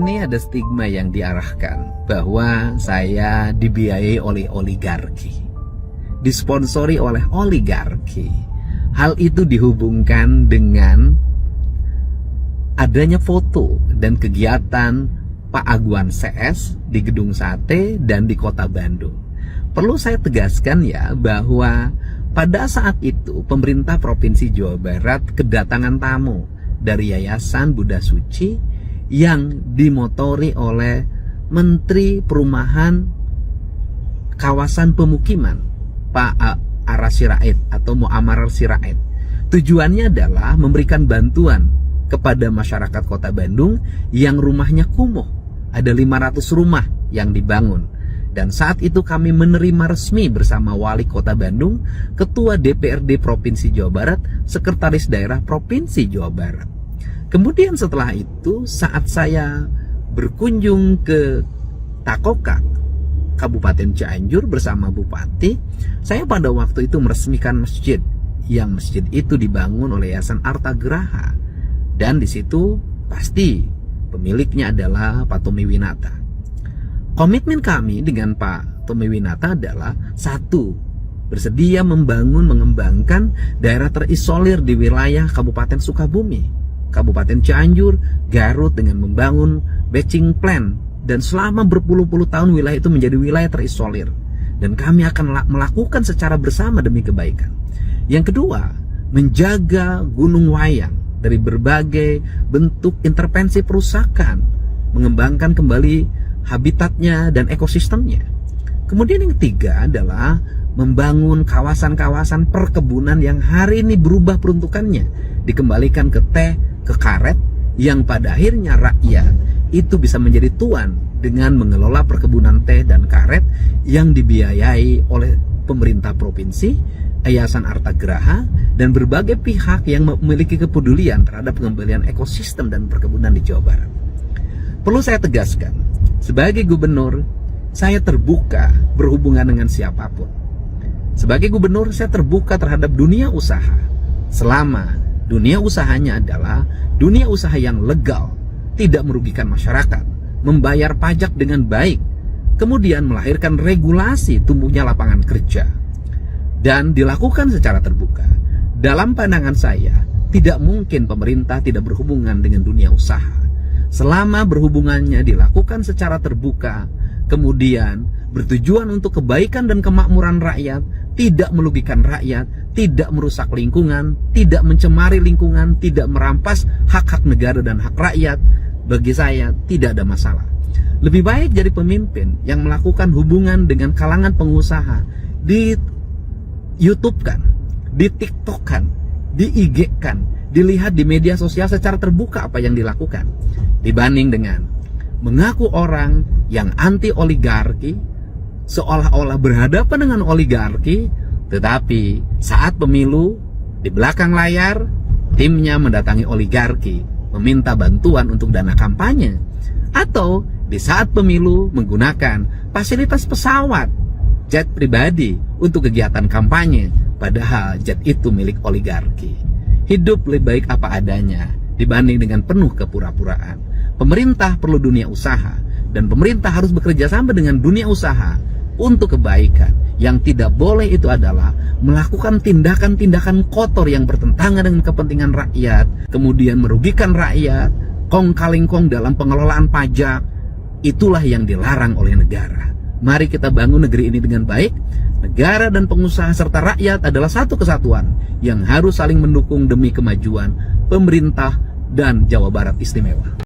ini ada stigma yang diarahkan bahwa saya dibiayai oleh oligarki, disponsori oleh oligarki. Hal itu dihubungkan dengan adanya foto dan kegiatan Pak Agwan CS di Gedung Sate dan di Kota Bandung. Perlu saya tegaskan ya bahwa pada saat itu pemerintah Provinsi Jawa Barat kedatangan tamu dari Yayasan Buddha Suci yang dimotori oleh Menteri Perumahan Kawasan Pemukiman Pak Ara Sirait atau Muamar Sirait. Tujuannya adalah memberikan bantuan kepada masyarakat Kota Bandung yang rumahnya kumuh. Ada 500 rumah yang dibangun. Dan saat itu kami menerima resmi bersama Wali Kota Bandung, Ketua DPRD Provinsi Jawa Barat, Sekretaris Daerah Provinsi Jawa Barat. Kemudian setelah itu saat saya berkunjung ke Takokak, Kabupaten Cianjur bersama Bupati, saya pada waktu itu meresmikan masjid, yang masjid itu dibangun oleh Yayasan Arta Geraha, dan di situ pasti pemiliknya adalah Pak Tommy Winata. Komitmen kami dengan Pak Tommy Winata adalah satu, bersedia membangun mengembangkan daerah terisolir di wilayah Kabupaten Sukabumi, Kabupaten Cianjur, Garut dengan membangun batching plan. Dan selama berpuluh-puluh tahun wilayah itu menjadi wilayah terisolir. Dan kami akan melakukan secara bersama demi kebaikan. Yang kedua, menjaga Gunung Wayang dari berbagai bentuk intervensi perusakan, mengembangkan kembali habitatnya dan ekosistemnya. Kemudian yang ketiga adalah membangun kawasan-kawasan perkebunan yang hari ini berubah peruntukannya, dikembalikan ke teh, ke karet, yang pada akhirnya rakyat itu bisa menjadi tuan dengan mengelola perkebunan teh dan karet yang dibiayai oleh pemerintah provinsi, Yayasan Arta Geraha, dan berbagai pihak yang memiliki kepedulian terhadap pengembalian ekosistem dan perkebunan di Jawa Barat. Perlu saya tegaskan, sebagai gubernur, saya terbuka berhubungan dengan siapapun. Sebagai gubernur, saya terbuka terhadap dunia usaha, selama dunia usahanya adalah dunia usaha yang legal, tidak merugikan masyarakat, membayar pajak dengan baik, kemudian melahirkan regulasi tumbuhnya lapangan kerja, dan dilakukan secara terbuka. Dalam pandangan saya, tidak mungkin pemerintah tidak berhubungan dengan dunia usaha. Selama berhubungannya dilakukan secara terbuka, kemudian bertujuan untuk kebaikan dan kemakmuran rakyat, tidak merugikan rakyat, tidak merusak lingkungan, tidak mencemari lingkungan, tidak merampas hak-hak negara dan hak rakyat, bagi saya tidak ada masalah. Lebih baik jadi pemimpin yang melakukan hubungan dengan kalangan pengusaha, di YouTube-kan, di TikTok-kan, di IG-kan, dilihat di media sosial secara terbuka apa yang dilakukan, dibanding dengan mengaku orang yang anti oligarki, seolah-olah berhadapan dengan oligarki, tetapi saat pemilu di belakang layar timnya mendatangi oligarki meminta bantuan untuk dana kampanye, atau di saat pemilu menggunakan fasilitas pesawat jet pribadi untuk kegiatan kampanye, padahal jet itu milik oligarki. Hidup lebih baik apa adanya dibanding dengan penuh kepura-puraan. Pemerintah perlu dunia usaha, dan pemerintah harus bekerja sama dengan dunia usaha untuk kebaikan. Yang tidak boleh itu adalah melakukan tindakan-tindakan kotor yang bertentangan dengan kepentingan rakyat, kemudian merugikan rakyat, kong kaling kong dalam pengelolaan pajak. Itulah yang dilarang oleh negara. Mari kita bangun negeri ini dengan baik. Negara dan pengusaha serta rakyat adalah satu kesatuan yang harus saling mendukung demi kemajuan pemerintah dan Jawa Barat istimewa.